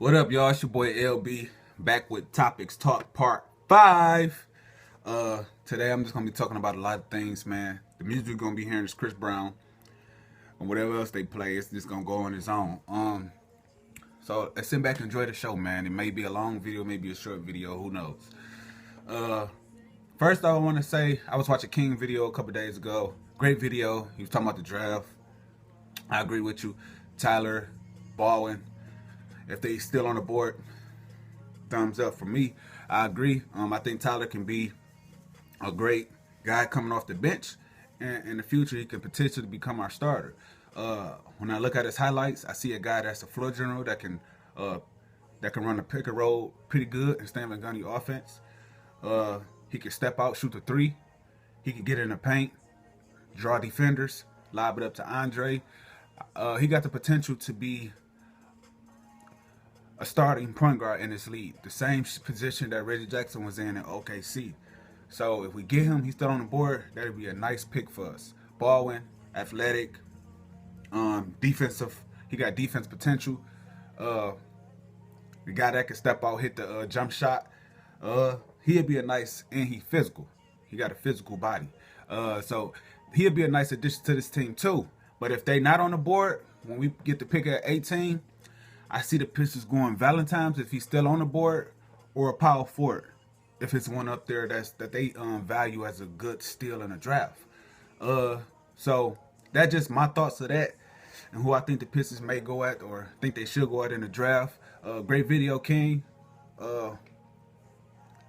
What up, y'all? It's your boy LB back with Topics Talk Part 5. Today I'm just gonna be talking about a lot of things, man. The music you're gonna be hearing is Chris Brown and whatever else they play. It's just gonna go on its own. So let's sit back and enjoy the show, man. It may be a long video, maybe a short video, who knows? First, I want to say I was watching King video a couple days ago. Great video. He was talking about the draft. I agree with you, Tyler, Baldwin. If they still on the board, thumbs up for me. I agree. I think Tyler can be a great guy coming off the bench, and in the future he can potentially become our starter. When I look at his highlights, I see a guy that's a floor general that can run the pick and roll pretty good and stand and gun the offense. He can step out, shoot the three. He can get in the paint, draw defenders, lob it up to Andre. He got the potential to be a starting point guard in this league, the same position that Reggie Jackson was in OKC. So if we get him, he's still on the board, that'd be a nice pick for us. Baldwin, athletic, defensive, he got defense potential. The guy that can step out, hit the jump shot. He'd be a nice, and he physical. He got a physical body. So he'd be a nice addition to this team too. But if they not on the board, when we get the pick at 18, I see the Pistons going Valentine's if he's still on the board, or a power forward if it's one up there that they value as a good steal in a draft. So that's just my thoughts of that and who I think the Pistons may go at or think they should go at in the draft. Great video, King.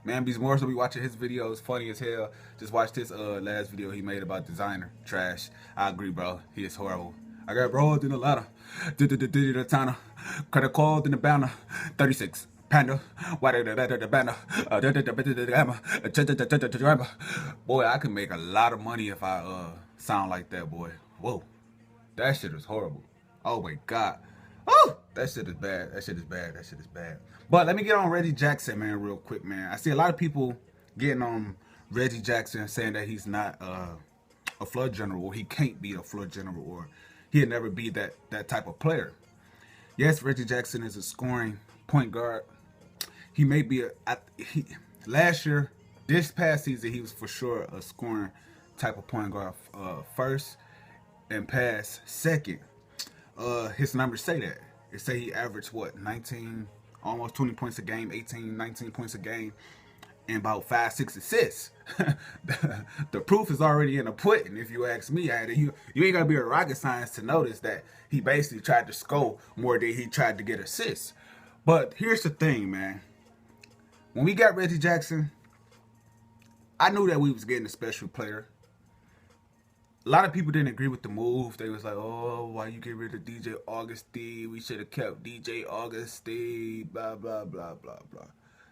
Man, Beast Morris will be watching his videos, funny as hell. Just watched his last video he made about designer. Trash. I agree, bro. He is horrible. I got rolled in the ladder. The Tana. Credit called in the banner. 36. Panda. The banner. Boy, I can make a lot of money if I sound like that, boy. Whoa. That shit is horrible. Oh my God. Oh, that shit is bad. That shit is bad. That shit is bad. But let me get on Reggie Jackson, man, real quick, man. I see a lot of people getting on Reggie Jackson saying that he's not a floor general, or he can't be a floor general, or he'll never be that type of player. Yes, Reggie Jackson is a scoring point guard. He may be last year, this past season, he was for sure a scoring type of point guard first, and pass second. His numbers say that. It say he averaged what, 19, almost 20 points a game, 18, 19 points a game, and about 5-6 assists. The proof is already in the pudding, if you ask me. You ain't gotta be a rocket science to notice that he basically tried to score more than he tried to get assists. But here's the thing, man. When we got Reggie Jackson, I knew that we was getting a special player. A lot of people didn't agree with the move. They was like, oh, why you get rid of DJ Augustine? We should have kept DJ Augustine, blah, blah, blah, blah, blah.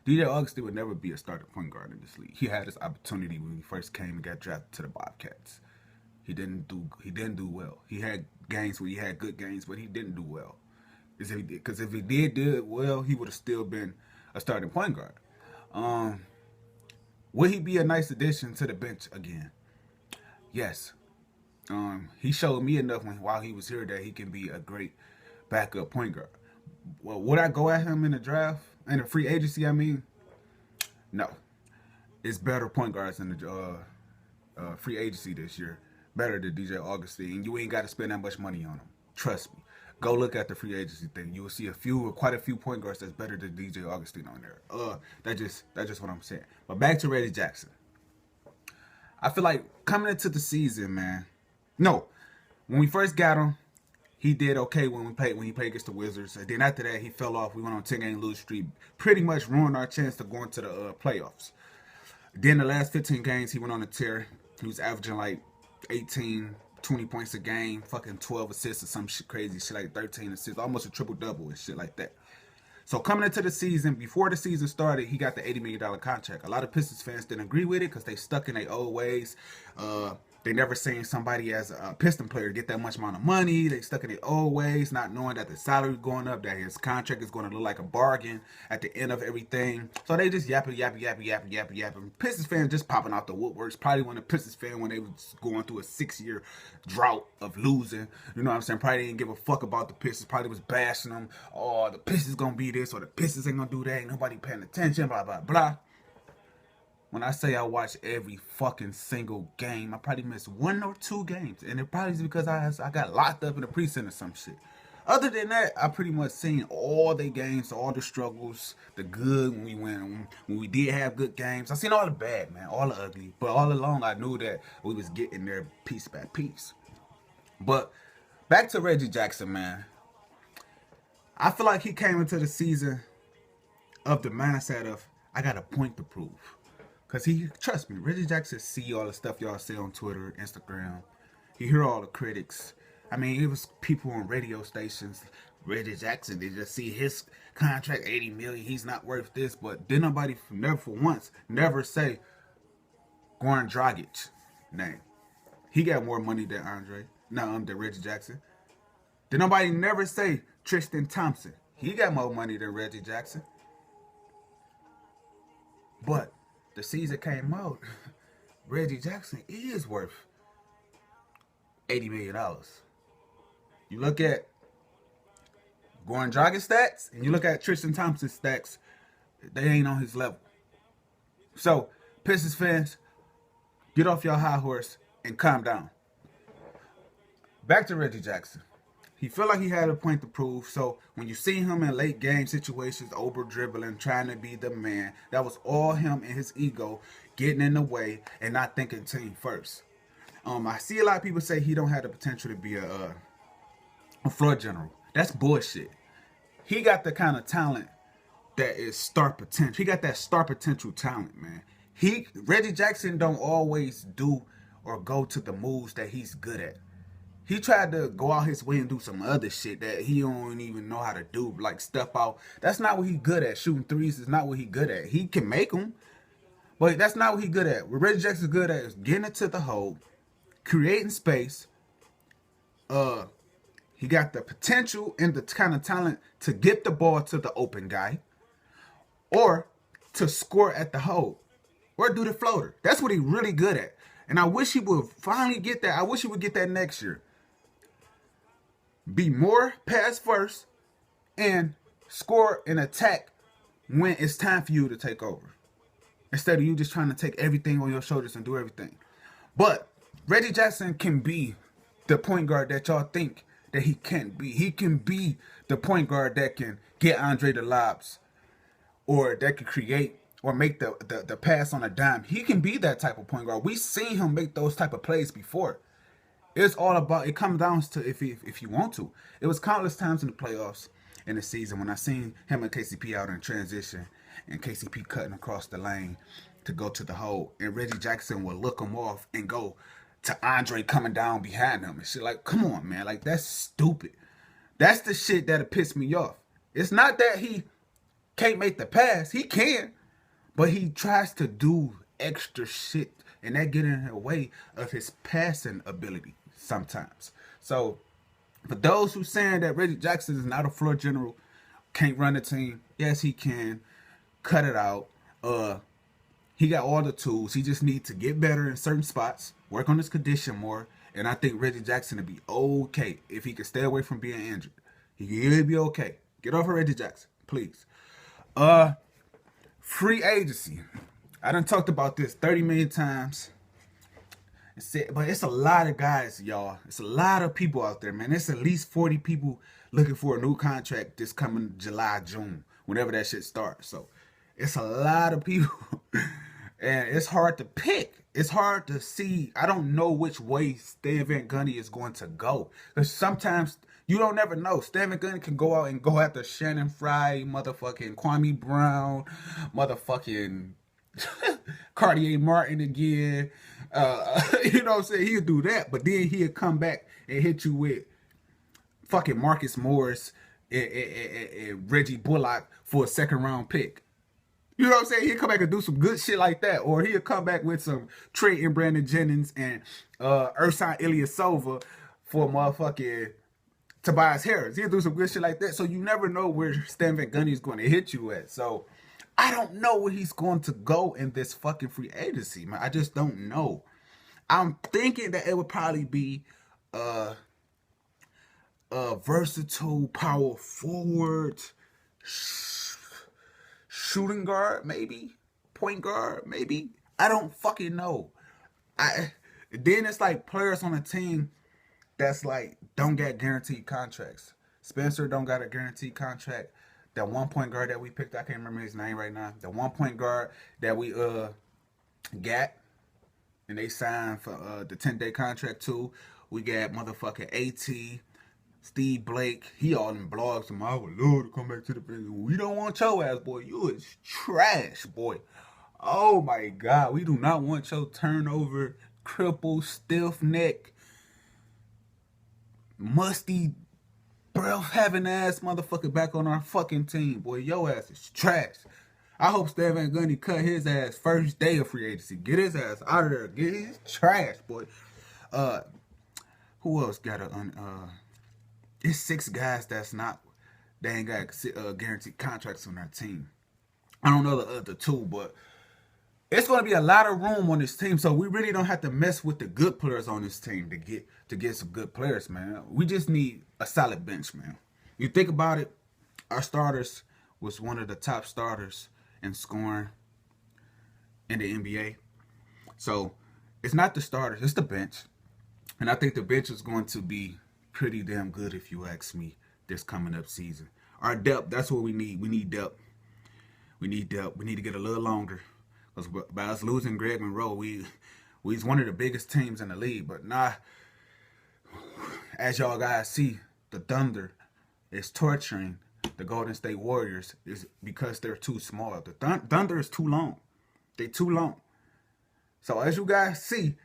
DJ Augustine would never be a starting point guard in this league. He had his opportunity when he first came and got drafted to the Bobcats. He didn't do well. He had games where he had good games, but he didn't do well. Because if he did well, he would have still been a starting point guard. Would he be a nice addition to the bench again? Yes. He showed me enough while he was here that he can be a great backup point guard. Well, would I go at him in the draft? In the free agency, I mean? No. It's better point guards in the free agency this year. Better than DJ Augustine. You ain't got to spend that much money on him. Trust me. Go look at the free agency thing. You will see quite a few point guards that's better than DJ Augustine on there. That's just what I'm saying. But back to Reggie Jackson. I feel like coming into the season, man. No, when we first got him, he did okay when he played against the Wizards. And then after that, he fell off. We went on a 10-game lose streak. Pretty much ruined our chance to go into the playoffs. Then the last 15 games, he went on a tear. He was averaging like 18, 20 points a game, fucking 12 assists or some shit crazy shit, like 13 assists, almost a triple-double and shit like that. So coming into the season, before the season started, he got the $80 million contract. A lot of Pistons fans didn't agree with it because they stuck in their old ways. They never seen somebody as a Piston player get that much amount of money. They stuck in their old ways, not knowing that the salary going up, that his contract is going to look like a bargain at the end of everything. So they just yapping. Pistons fans just popping out the woodworks. Probably when the Pistons fan when they was going through a 6-year drought of losing. You know what I'm saying? Probably didn't give a fuck about the Pistons. Probably was bashing them. Oh, the Pistons gonna be this or the Pistons ain't gonna do that. Ain't nobody paying attention. Blah blah blah. When I say I watch every fucking single game, I probably missed 1 or 2 games. And it probably is because I got locked up in the precinct or some shit. Other than that, I pretty much seen all the games, all the struggles, the good when we win, when we did have good games. I seen all the bad, man, all the ugly. But all along, I knew that we was getting there piece by piece. But back to Reggie Jackson, man. I feel like he came into the season of the mindset of, I got a point to prove. Because trust me, Reggie Jackson see all the stuff y'all say on Twitter, Instagram. He hear all the critics. I mean, it was people on radio stations. Reggie Jackson, they just see his contract, $80 million. He's not worth this. But did nobody never for once say Goran Dragic name. He got more money than than Reggie Jackson. Did nobody never say Tristan Thompson? He got more money than Reggie Jackson. But the season came out, Reggie Jackson is worth $80 million. You look at Goran Dragic stats, and you look at Tristan Thompson's stats, they ain't on his level. So, Pistons fans, get off your high horse and calm down. Back to Reggie Jackson. He felt like he had a point to prove, so when you see him in late game situations, over dribbling, trying to be the man, that was all him and his ego getting in the way and not thinking team first. I see a lot of people say he don't have the potential to be a floor general. That's bullshit. He got the kind of talent that is star potential. He got that star potential talent, man. Reggie Jackson don't always do or go to the moves that he's good at. He tried to go out his way and do some other shit that he don't even know how to do, like step out. That's not what he good at. Shooting threes is not what he good at. He can make them, but that's not what he good at. What Reggie Jackson's good at is getting it to the hole, creating space. He got the potential and the kind of talent to get the ball to the open guy, or to score at the hole, or do the floater. That's what he really good at. And I wish he would finally get that. I wish he would get that next year. Be more pass first and score and attack when it's time for you to take over, instead of you just trying to take everything on your shoulders and do everything. But Reggie Jackson can be the point guard that y'all think that he can't be. He can be the point guard that can get Andre the lobs, or that can create or make the pass on a dime. He can be that type of point guard. We've seen him make those type of plays before. It's all about, it comes down to if you want to. It was countless times in the playoffs in the season when I seen him and KCP out in transition, and KCP cutting across the lane to go to the hole, and Reggie Jackson would look him off and go to Andre coming down behind him and shit. Like, come on, man. Like, that's stupid. That's the shit that'll piss me off. It's not that he can't make the pass. He can. But he tries to do extra shit, and that get in the way of his passing ability sometimes. So, for those who saying that Reggie Jackson is not a floor general, can't run the team, yes, he can. Cut it out. He got all the tools. He just needs to get better in certain spots, work on his condition more, and I think Reggie Jackson will be okay if he can stay away from being injured. He'll be okay. Get off of Reggie Jackson, please. Free agency. I done talked about this 30 million times. But it's a lot of guys, y'all. It's a lot of people out there, man. It's at least 40 people looking for a new contract this coming July, June, whenever that shit starts. So it's a lot of people. And it's hard to pick. It's hard to see. I don't know which way Stan Van Gundy is going to go. Because sometimes you don't never know. Stan Van Gundy can go out and go after Shannon Fry, motherfucking Kwame Brown, motherfucking Cartier Martin again. You know what I'm saying? He'll do that. But then he'll come back and hit you with fucking Marcus Morris and Reggie Bullock for a second round pick. You know what I'm saying? He'll come back and do some good shit like that. Or he'll come back with some Trey and Brandon Jennings and Ersan Ilyasova for motherfucking Tobias Harris. He'll do some good shit like that. So you never know where Stan Van Gundy is going to hit you at. So I don't know where he's going to go in this fucking free agency, man. I just don't know. I'm thinking that it would probably be a versatile power forward, shooting guard, maybe point guard, maybe. I don't fucking know. Then it's like players on a team that's like don't get guaranteed contracts. Spencer don't got a guaranteed contract. That one point guard that we picked, I can't remember his name right now. The one point guard that we got, and they signed for the 10-day contract too. We got motherfucking AT, Steve Blake. He all in blogs and I would love to come back to the business. We don't want your ass, boy. You is trash, boy. Oh my God, we do not want your turnover, cripple, stiff neck, musty, breath having ass motherfucker back on our fucking team, boy. Your ass is trash. I hope Stan Van Gundy cut his ass first day of free agency. Get his ass out of there. Get his trash, boy. Who else got it's 6 guys they ain't got guaranteed contracts on their team. I don't know the other 2, but it's going to be a lot of room on this team, so we really don't have to mess with the good players on this team to get some good players, man. We just need a solid bench, man. You think about it, our starters was one of the top starters in scoring in the NBA. So it's not the starters, it's the bench. And I think the bench is going to be pretty damn good, if you ask me, this coming up season. Our depth, that's what we need. We need depth. We need depth. We need to get a little longer. Because by us losing Greg Monroe, we's one of the biggest teams in the league. But nah, as y'all guys see, the Thunder is torturing the Golden State Warriors is because they're too small. The Thunder is too long. They too long. So as you guys see,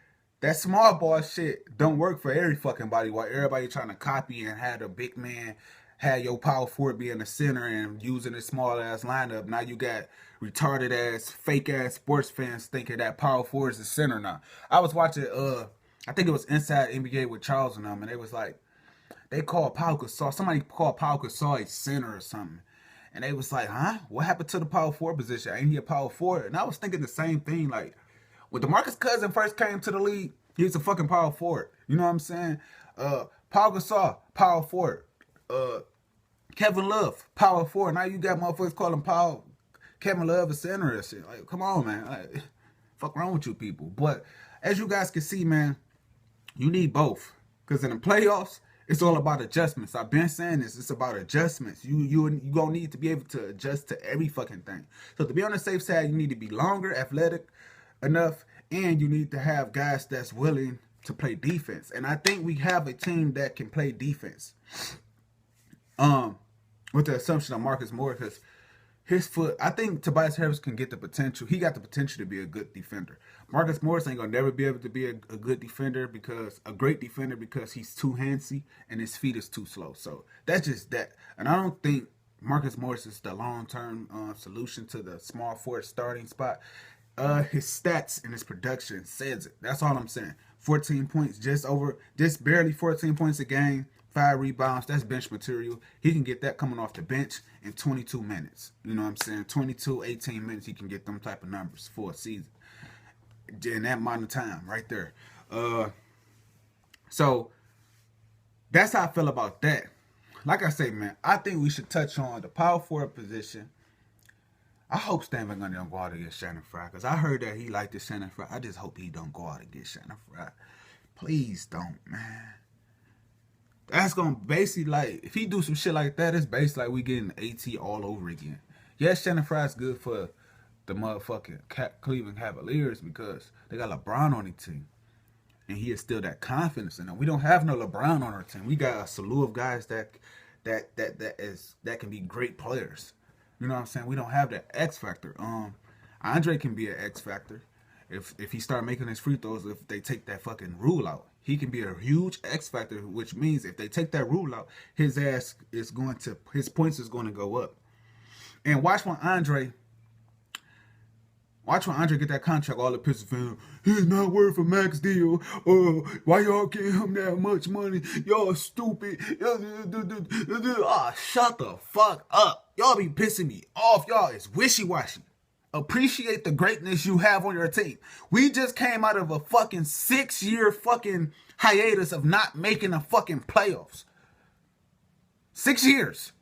that small ball shit don't work for every fucking body. While everybody trying to copy and have a big man, have your power forward be in the center and using a small ass lineup. Now you got retarded ass, fake ass sports fans thinking that power forward is the center now. I was watching, I think it was Inside NBA with Charles and them, and they was like, they called Pau Gasol, somebody called Pau Gasol a center or something. And they was like, huh? What happened to the power forward position? Ain't he a power forward? And I was thinking the same thing, like, when DeMarcus Cousins first came to the league, he was a fucking power forward. You know what I'm saying? Pau Gasol, power forward. Kevin Love, power forward. Now you got motherfuckers calling Kevin Love a center and shit. Like, come on, man. Like, fuck wrong with you people? But as you guys can see, man, you need both. Because in the playoffs, it's all about adjustments. I've been saying this. It's about adjustments. You gonna need to be able to adjust to every fucking thing. So to be on the safe side, you need to be longer, athletic enough, and you need to have guys that's willing to play defense. And I think we have a team that can play defense. With the assumption of Marcus Morris, because his foot, I think Tobias Harris can get the potential. He got the potential to be a good defender. Marcus Morris ain't gonna never be able to be a good defender a great defender because he's too handsy and his feet is too slow. So that's just that. And I don't think Marcus Morris is the long-term solution to the small forward starting spot. His stats and his production says it. That's all I'm saying. 14 points, just barely 14 points a game. 5 rebounds, that's bench material. He can get that coming off the bench in 22 minutes. You know what I'm saying? 22, 18 minutes, he can get them type of numbers for a season. In that amount of time, right there. So, that's how I feel about that. Like I say, man, I think we should touch on the power forward position. I hope Stan Van Gundy don't go out and get Shannon Fry, because I heard that he liked this Shannon Fry. I just hope he don't go out and get Shannon Fry. Please don't, man. That's going to basically, like, if he do some shit like that, it's basically like we getting AT all over again. Yes, Shannon Fry's good for the motherfucking Cleveland Cavaliers because they got LeBron on their team. And he is still that confidence in them. We don't have no LeBron on our team. We got a slew of guys that can be great players. You know what I'm saying? We don't have that X factor. Andre can be an X factor if he start making his free throws. If they take that fucking rule out, he can be a huge X factor. Which means if they take that rule out, his points is going to go up. And watch when Andre Watch when Andre get that contract, all the Pistons fans, he's not worth a max deal. Why y'all give him that much money? Y'all stupid. Shut the fuck up. Y'all be pissing me off. Y'all is wishy-washy. Appreciate the greatness you have on your team. We just came out of a fucking 6-year fucking hiatus of not making the fucking playoffs. 6 years.